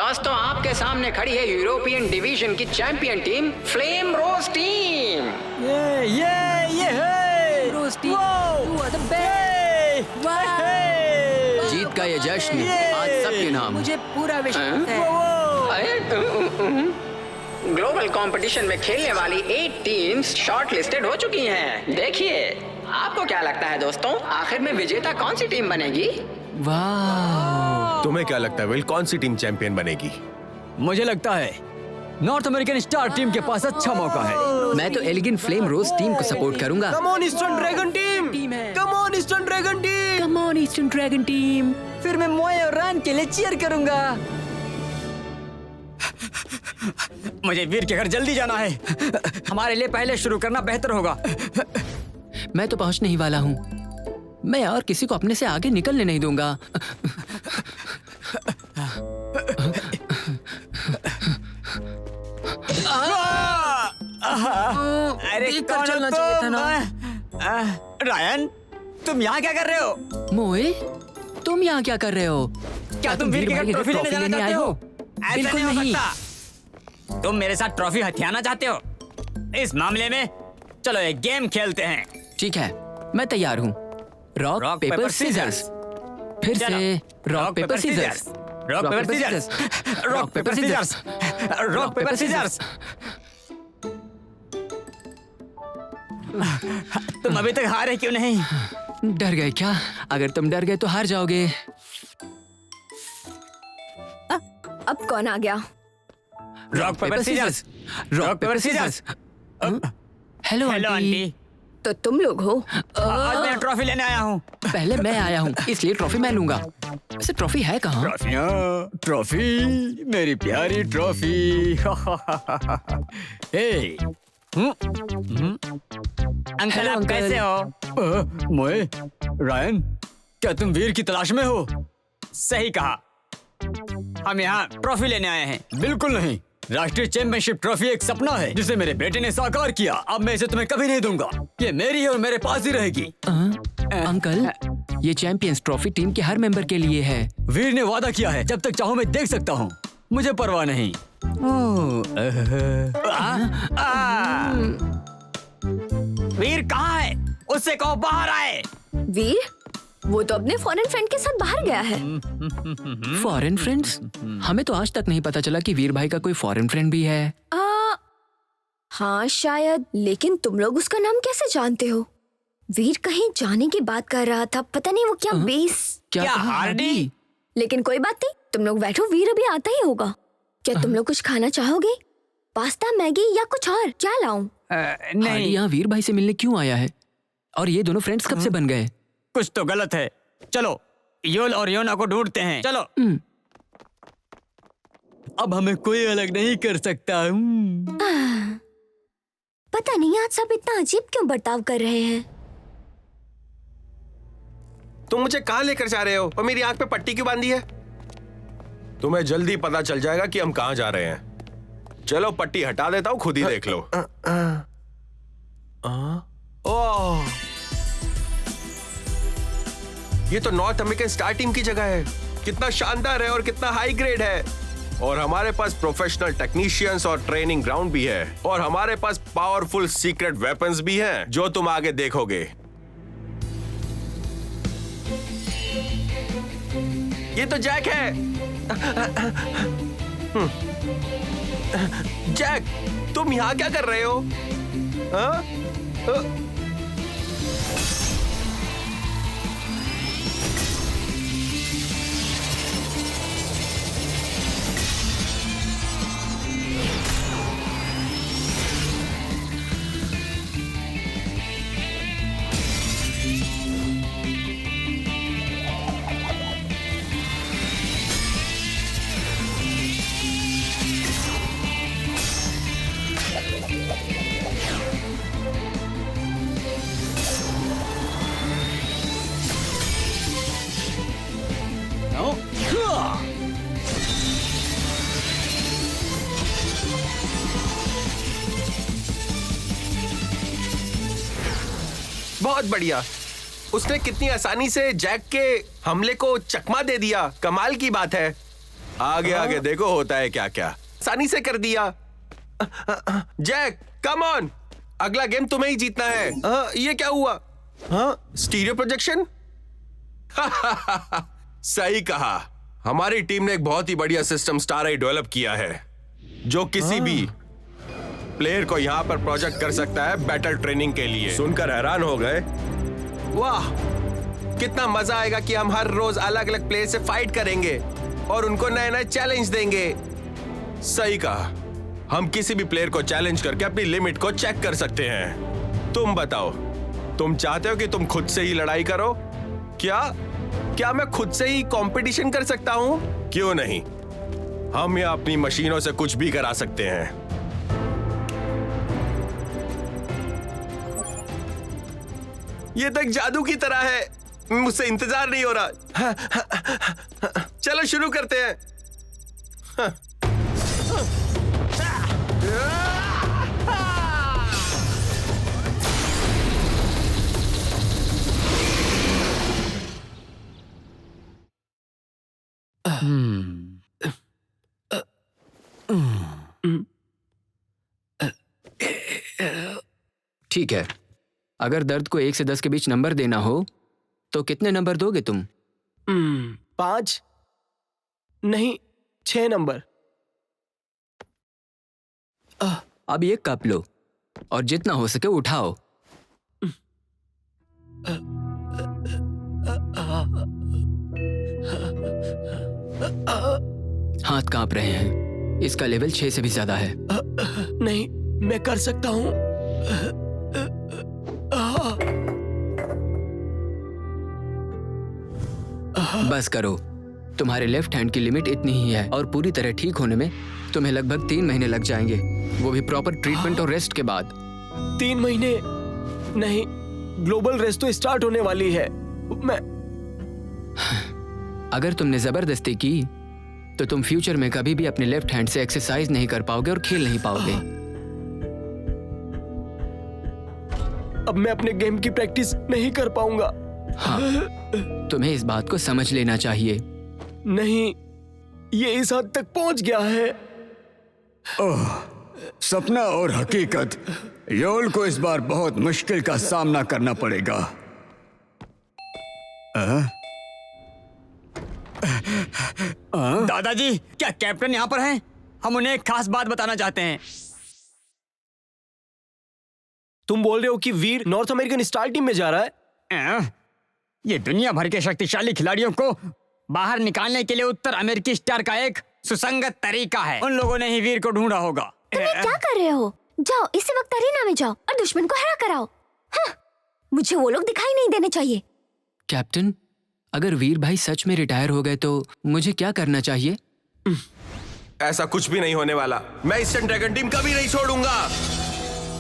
दोस्तों आपके सामने खड़ी है यूरोपियन डिवीजन की champion team Flame Rose team. ये rose team, you are the best। जीत का ये जश्न आज सबके नाम। मुझे पूरा विश्वास है। ग्लोबल कंपटीशन में खेलने वाली 8 टीम्स शॉर्टलिस्टेड हो चुकी हैं। देखिए आपको क्या लगता है दोस्तों, आखिर में विजेता कौन सी टीम बनेगी? वाह, तुम्हें क्या लगता है विल, कौन सी टीम चैंपियन बनेगी? मुझे लगता है नॉर्थ अमेरिकन स्टार टीम के पास अच्छा मौका है। मैं तो एलिगेंट फ्लेम रोज टीम को सपोर्ट करूंगा। Come on eastern dragon team, come on eastern dragon team, come on eastern dragon team. फिर मैं मोए और रान के लिए चीयर करूंगा। मुझे वीर के घर जल्दी जाना है। हमारे लिए पहले शुरू करना बेहतर होगा। मैं तो पहुंचने ही वाला हूँ। मैं और किसी को अपने से आगे निकलने नहीं दूंगा। अरे कर चलना चाहिए था ना। रायन, तुम यहाँ क्या कर रहे हो? मोए, तुम यहाँ क्या कर रहे हो? क्या तुम वीर के घर ट्रॉफी लेने आए हो? ऐसा बिल्कुल नहीं हो नहीं। सकता। तुम मेरे साथ ट्रॉफी हथियाना चाहते हो? इस मामले में चलो एक गेम खेलते हैं। ठीक है, मैं तैयार हूँ। Rock paper scissors. फिर से rock paper scissors. Rock paper scissors. Rock paper scissors. Rock paper scissors. तुम अभी तक हारे क्यों नहीं? डर गए क्या? अगर तुम डर गए तो हार जाओगे। अब कौन आ गया? Rock paper scissors. Rock paper scissors. Hello aunty. तो तुम लोग हो? आज मैं ट्रॉफी लेने आया हूँ। पहले मैं आया हूँ, इसलिए ट्रॉफी मैं लूंगा। वैसे ट्रॉफी है कहाँ? ट्रॉफी, मेरी प्यारी ट्रॉफी। हे, अंकल आप कैसे हो? मोए, रायन, क्या तुम वीर की तलाश में हो? सही कहा, हम यहाँ ट्रॉफी लेने आए हैं। बिल्कुल नहीं, राष्ट्रीय चैंपियनशिप ट्रॉफी एक सपना है जिसे मेरे बेटे ने साकार किया। अब मैं इसे तुम्हें कभी नहीं दूंगा। ये मेरी है और मेरे पास ही रहेगी। अंकल, ये चैंपियंस ट्रॉफी टीम के हर मेंबर के लिए है। वीर ने वादा किया है, जब तक चाहूं मैं देख सकता हूँ। मुझे परवाह नहीं। वीर कहाँ है? उससे कहो बाहर आए। वीर? वो तो अपने फॉरेन फ्रेंड के साथ बाहर गया है। Foreign friends? हमें तो आज तक नहीं पता चला कि वीर भाई का कोई फॉरेन फ्रेंड भी है। हाँ शायद, लेकिन तुम लोग उसका नाम कैसे जानते हो? वीर कहीं जाने की बात कर रहा था, पता नहीं वो क्या बेस। क्या हार्डी? लेकिन कोई बात नहीं, तुम लोग बैठो, वीर अभी आता ही होगा। क्या तुम लोग कुछ खाना चाहोगे? पास्ता, मैगी या कुछ और? क्या लाऊं? हार्डी यहाँ वीर भाई से मिलने क्यों आया है? और ये दोनों फ्रेंड्स कब से बन गए? कुछ तो गलत है। चलो योल और योना को ढूंढते हैं। चलो। अब हमें कोई अलग नहीं कर सकता। पता नहीं आज सब इतना अजीब क्यों बर्ताव कर रहे हैं। तुम मुझे कहाँ लेकर जा रहे हो और मेरी आंख पे पट्टी क्यों बांधी है? तुम्हें जल्दी पता चल जाएगा कि हम कहाँ जा रहे हैं। चलो पट्टी हटा देता हूँ, खुद ही देख लो। ओह, ये तो नॉर्थ अमेरिकन स्टार टीम की जगह है। कितना शानदार है और कितना हाई ग्रेड है। और हमारे पास प्रोफेशनल टेक्नीशियंस और ट्रेनिंग ग्राउंड भी है। और हमारे पास पावरफुल सीक्रेट वेपन्स भी हैं, जो तुम आगे देखोगे। ये तो जैक है। जैक, तुम यहाँ क्या कर रहे हो? हाँ? बहुत बढ़िया। उसने कितनी आसानी से जैक के हमले को चकमा दे दिया। कमाल की बात है। आगे आगे देखो होता है क्या क्या। आसानी से कर दिया। जैक कम ऑन, अगला गेम तुम्हें ही जीतना है। ये क्या हुआ? Stereo projection? सही कहा, हमारी टीम ने एक बहुत ही बढ़िया सिस्टम स्टार आई डेवलप किया है जो किसी भी प्लेयर को यहां पर प्रोजेक्ट कर सकता है बैटल ट्रेनिंग के लिए। सुनकर हैरान हो गए? वाह, कितना मजा आएगा कि हम हर रोज अलग अलग प्लेयर से फाइट करेंगे और उनको नए नए चैलेंज देंगे। सही कहा, हम किसी भी प्लेयर को चैलेंज करके अपनी लिमिट को चेक कर सकते हैं। तुम बताओ, तुम चाहते हो कि तुम खुद से ही लड़ाई करो? क्या मैं खुद से ही कंपटीशन कर सकता हूं? क्यों नहीं, हम यहाँ अपनी मशीनों से कुछ भी करा सकते हैं। ये तो एक जादू की तरह है, मुझसे इंतजार नहीं हो रहा। चलो शुरू करते हैं। ठीक है, अगर दर्द को 1 से 10 के बीच नंबर देना हो तो कितने नंबर दोगे तुम? 5 नहीं 6 नंबर। अब ये कप लो और जितना हो सके उठाओ। हाथ कांप रहे हैं, इसका लेवल 6 से भी ज्यादा है। नहीं, मैं कर सकता हूं। बस करो, तुम्हारे लेफ्ट हैंड की लिमिट इतनी ही है और पूरी तरह ठीक होने में तुम्हें लगभग 3 महीने लग जाएंगे, वो भी प्रॉपर ट्रीटमेंट और रेस्ट के बाद। 3 महीने नहीं, ग्लोबल रेस्ट तो स्टार्ट होने वाली है। मैं अगर तुमने जबरदस्ती की तो तुम फ्यूचर में कभी भी अपने लेफ्ट हैंड से एक्सरसाइज नहीं कर पाओगे और खेल नहीं पाओगे। अब मैं अपने गेम की प्रैक्टिस नहीं कर पाऊंगा। हाँ, तुम्हें इस बात को समझ लेना चाहिए। नहीं, ये इस हद तक पहुंच गया है। ओह, सपना और हकीकत, योल को इस बार बहुत मुश्किल का सामना करना पड़ेगा। दादाजी, क्या कैप्टन यहाँ पर हैं? हम उन्हें एक खास बात बताना चाहते हैं। तुम बोल रहे हो कि वीर नॉर्थ अमेरिकन स्टार टीम में जा रहा है? ये दुनिया भर के शक्तिशाली खिलाड़ियों को बाहर निकालने के लिए उत्तर अमेरिकी स्टार का एक सुसंगत तरीका है। उन लोगों ने ही वीर को ढूंढा होगा। तुम ये क्या कर रहे हो? जाओ इसी वक्त अरीना में जाओ और दुश्मन को हरा कराओ। हाँ, मुझे वो लोग दिखाई नहीं देने चाहिए। कैप्टन, अगर वीर भाई सच में रिटायर हो गए तो मुझे क्या करना चाहिए? ऐसा कुछ भी नहीं होने वाला। मैं ईस्टर्न ड्रैगन टीम कभी नहीं छोड़ूंगा।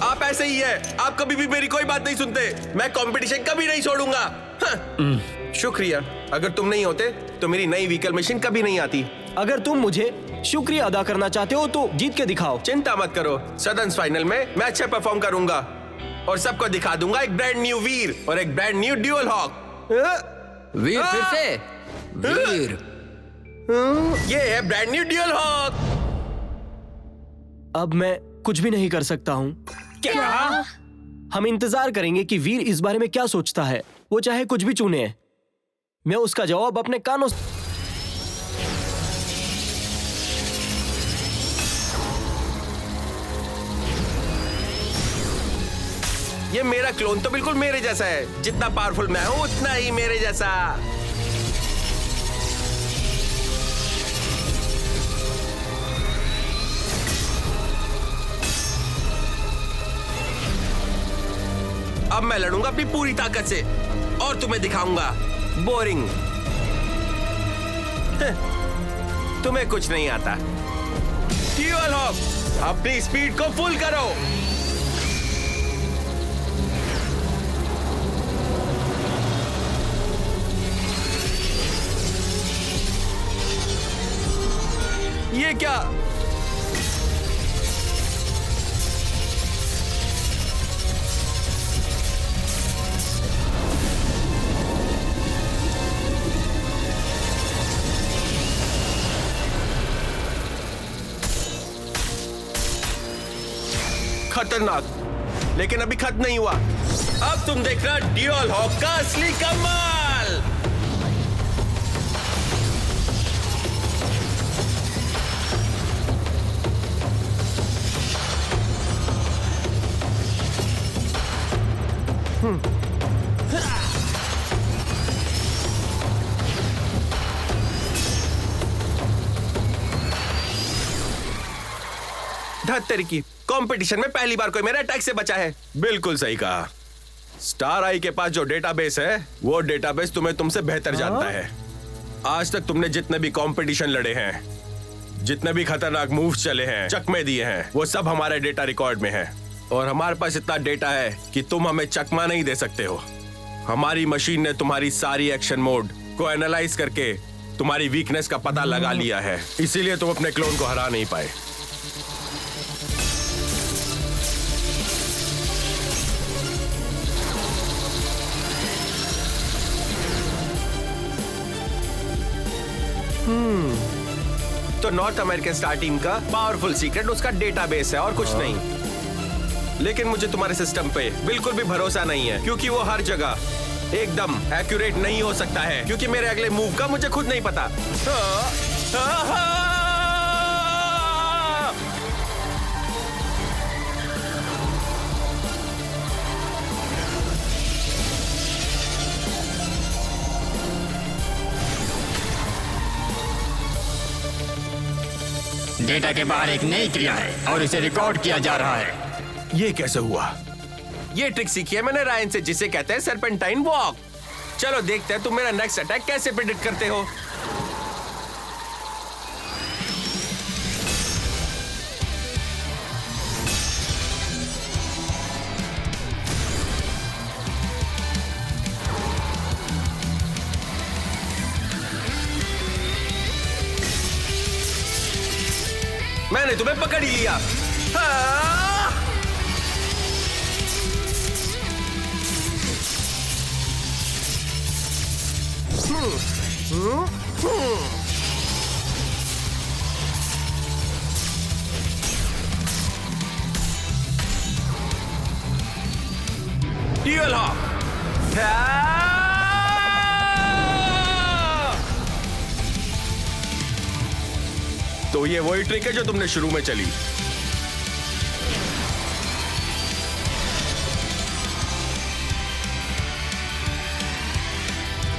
आप ऐसे ही है, आप कभी भी मेरी कोई बात नहीं सुनते। मैं कंपटीशन कभी नहीं छोड़ूंगा। हाँ। शुक्रिया, अगर तुम नहीं होते तो मेरी नई व्हीकल मशीन कभी नहीं आती। अगर तुम मुझे शुक्रिया अदा करना चाहते हो तो जीत के दिखाओ। चिंता मत करो, सदन्स फाइनल में मैं अच्छा परफॉर्म करूंगा और सबको दिखा दूंगा एक ब्रांड न्यू वीर और एक ब्रांड न्यू ड्यूल हॉक। वीर फिर से? वीर, ये है ब्रांड न्यू ड्यूल हॉक। अब मैं कुछ भी नहीं कर सकता हूँ। क्या? हम इंतजार करेंगे कि वीर इस बारे में क्या सोचता है। वो चाहे कुछ भी चुने, मैं उसका जवाब अपने कानों से। ये मेरा क्लोन तो बिल्कुल मेरे जैसा है। जितना पावरफुल मैं हूं उतना ही मेरे जैसा। अब मैं लड़ूंगा अपनी पूरी ताकत से और तुम्हें दिखाऊंगा बोरिंग। तुम्हें कुछ नहीं आता। ड्यूल हॉक, अपनी स्पीड को फुल करो। ये क्या? खतरनाक, लेकिन अभी खत्म नहीं हुआ। अब तुम देखना ड्यूल हॉक का असली कमाल। धत्तेरी की, कंपटीशन में पहली बार कोई मेरे अटैक से बचा है। बिल्कुल सही कहा। स्टार आई के पास जो डेटाबेस है, वो डेटाबेस तुम्हें तुमसे बेहतर जानता है। आज तक तुमने जितने भी कंपटीशन लड़े हैं, जितने भी खतरनाक मूव्स चले हैं, चकमे दिए हैं, वो सब हमारे डेटा रिकॉर्ड में है। और हमारे पास इतना डेटा है कि तुम हमें चकमा नहीं दे सकते हो। हमारी मशीन ने तुम्हारी सारी एक्शन मोड को एनालाइज करके तुम्हारी वीकनेस का पता लगा लिया है, इसीलिए तुम अपने क्लोन को हरा नहीं पाए। तो नॉर्थ अमेरिकन स्टार टीम का पावरफुल सीक्रेट उसका डेटाबेस है और कुछ नहीं। लेकिन मुझे तुम्हारे सिस्टम पे बिल्कुल भी भरोसा नहीं है, क्योंकि वो हर जगह एकदम एक्यूरेट नहीं हो सकता है, क्योंकि मेरे अगले मूव का मुझे खुद नहीं पता। डेटा के बाहर एक नई क्रिया है और इसे रिकॉर्ड किया जा रहा है। ये कैसे हुआ? ये ट्रिक सीखी है मैंने रायन से, जिसे कहते हैं सर्पेंटाइन वॉक। चलो देखते हैं तुम मेरा नेक्स्ट अटैक कैसे प्रेडिक्ट करते हो। मैंने तुम्हें पकड़ ही लिया। Dual hawk. तो ये वही ट्रिक है जो तुमने शुरू में चली।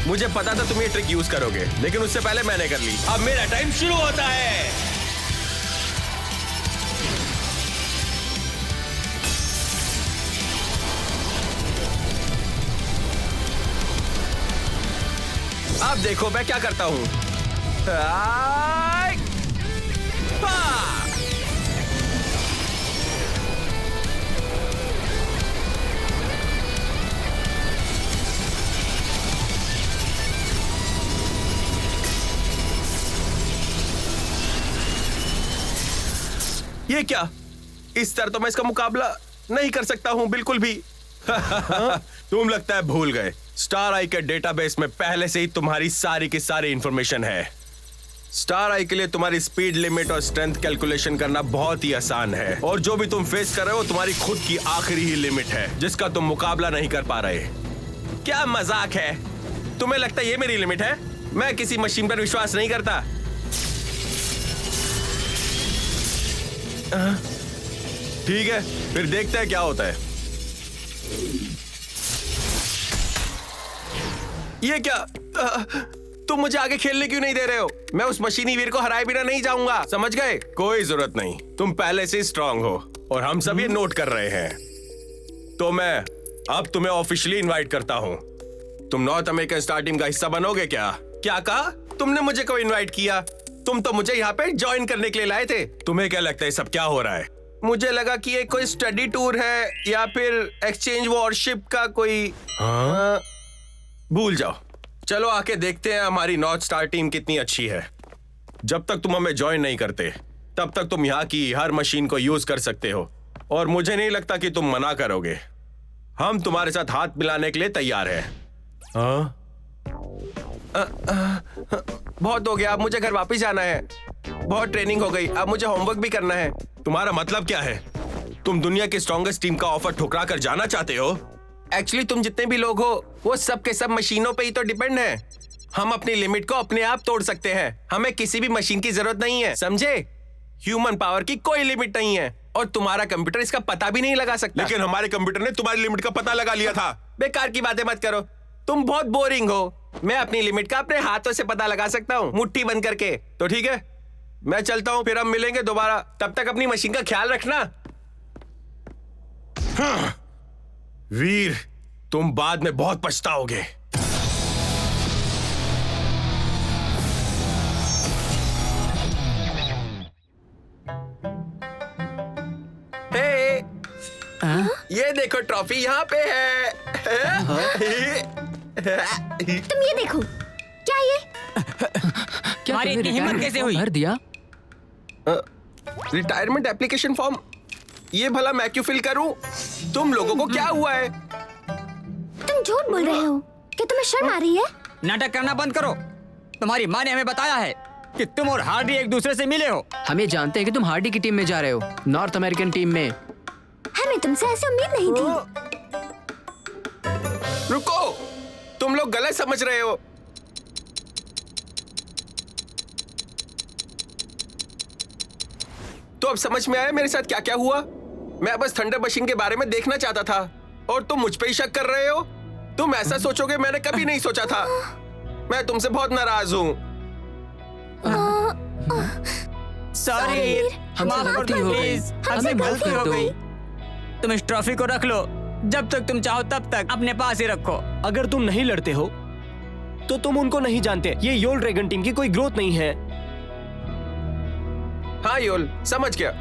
मुझे पता था तुम ये ट्रिक यूज करोगे, लेकिन उससे पहले मैंने कर ली। अब मेरा टाइम शुरू होता है। अब देखो मैं क्या करता हूं। ये क्या? इस तरह तो मैं इसका मुकाबला नहीं कर सकता हूं बिल्कुल भी। तुम लगता है भूल गए, स्टार आई के डेटाबेस में पहले से ही तुम्हारी सारी की सारी इंफॉर्मेशन है। स्टार आई के लिए तुम्हारी स्पीड लिमिट और स्ट्रेंथ कैलकुलेशन करना बहुत ही आसान है, और जो भी तुम फेस कर रहे हो तुम्हारी खुद की आखिरी ही लिमिट है, जिसका तुम मुकाबला नहीं कर पा रहे। क्या मजाक है? तुम्हें लगता है ये मेरी लिमिट है? मैं किसी मशीन पर विश्वास नहीं करता। ठीक है, फिर देखते हैं क्या होता है। ये क्या? तुम मुझे आगे खेलने क्यों नहीं दे रहे हो? मैं उस मशीनी वीर को हराए बिना नहीं जाऊंगा, समझ गए? कोई जरूरत नहीं, तुम पहले से स्ट्रांग हो और हम सब ये नोट कर रहे हैं। तो मैं अब तुम्हें ऑफिशियली इनवाइट करता हूं। तुम नॉर्थ अमेरिकन स्टार टीम का हिस्सा बनोगे क्या? क्या कहा? तुमने मुझे क्यों इनवाइट किया? तुम तो मुझे यहाँ पे ज्वाइन करने के लिए लाए थे। तुम्हें क्या लगता है सब क्या हो रहा है? मुझे लगा कि ये कोई स्टडी टूर है या फिर एक्सचेंज वॉरशिप का कोई। भूल जाओ, चलो आके देखते हैं हमारी नॉर्थ स्टार टीम कितनी अच्छी है। जब तक तुम हमें ज्वाइन नहीं करते तब तक तुम यहाँ की हर मशीन को यूज कर सकते हो, और मुझे नहीं लगता कि तुम मना करोगे। हम तुम्हारे साथ हाथ मिलाने के लिए तैयार हैं। बहुत हो गया, अब मुझे घर वापस जाना है। बहुत ट्रेनिंग हो गई, अब मुझे होमवर्क भी करना है। तुम्हारा मतलब क्या है? तुम दुनिया की स्ट्रॉन्गेस्ट टीम का ऑफर ठुकरा कर जाना चाहते हो? एक्चुअली तुम जितने भी लोग हो वो सब के सब मशीनों पे ही तो डिपेंड है। हम अपनी लिमिट को अपने आप तोड़ सकते हैं, हमें किसी भी मशीन की जरूरत नहीं है, समझे? ह्यूमन पावर की कोई लिमिट नहीं है और तुम्हारा कंप्यूटर इसका पता भी नहीं लगा सकता। लेकिन हमारे कंप्यूटर ने तुम्हारी लिमिट का पता लगा लिया था। बेकार की बातें मत करो, तुम बहुत बोरिंग हो। मैं अपनी लिमिट का अपने हाथों से पता लगा सकता हूँ, मुट्ठी बंद करके। तो ठीक है, मैं चलता हूँ, फिर हम मिलेंगे दोबारा। तब तक अपनी मशीन का ख्याल रखना। वीर, तुम बाद में बहुत पछताओगे। हे, ये देखो ट्रॉफी यहाँ पे है। तुम ये देखो, क्या ये? क्या तुम्हारी तुमने इतनी हिम्मत retirement कैसे form हुई? भर दिया? रिटायरमेंट एप्लीकेशन फॉर्म, ये भला मैं क्यों फिल करूं? तुम लोगों को क्या हुआ है? तुम झूठ बोल रहे हो। क्या तुम्हें शर्म आ रही है? नाटक करना बंद करो। तुम्हारी माँ ने हमें बताया है कि तुम और हार्डी एक दूसरे से मिले हो। हम ये जानते हैं कि तुम हार्डी की टीम में जा रहे हो, नॉर्थ अमेरिकन टीम में। हमें तुमसे ऐसी उम्मीद नहीं थी। रुको, तुम लोग गलत समझ रहे हो। तो अब समझ में आया मेरे साथ क्या क्या हुआ? मैं बस थंडर मशीन के बारे में देखना चाहता था और तुम मुझ पे ही शक कर रहे हो। तुम ऐसा सोचोगे मैंने कभी नहीं सोचा था। मैं तुमसे बहुत नाराज हूँ। सॉरी, माफ कर गलती दो हो गई। प्लीज। हमें हमसे माफ गलती कर हो दो। गई। तुम इस ट्रॉफी को रख लो, जब तक तुम चाहो तब तक अपने पास ही रखो। अगर तुम नहीं लड़ते हो तो तुम उनको नहीं जानते। ये योल ड्रैगन टीम की कोई ग्रोथ नहीं है। हाँ योल, समझ गया।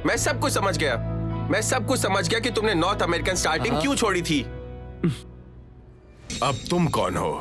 मैं सब कुछ समझ गया। मैं सब कुछ समझ गया कि तुमने नॉर्थ अमेरिकन स्टार टीम क्यों छोड़ी थी। अब तुम कौन हो?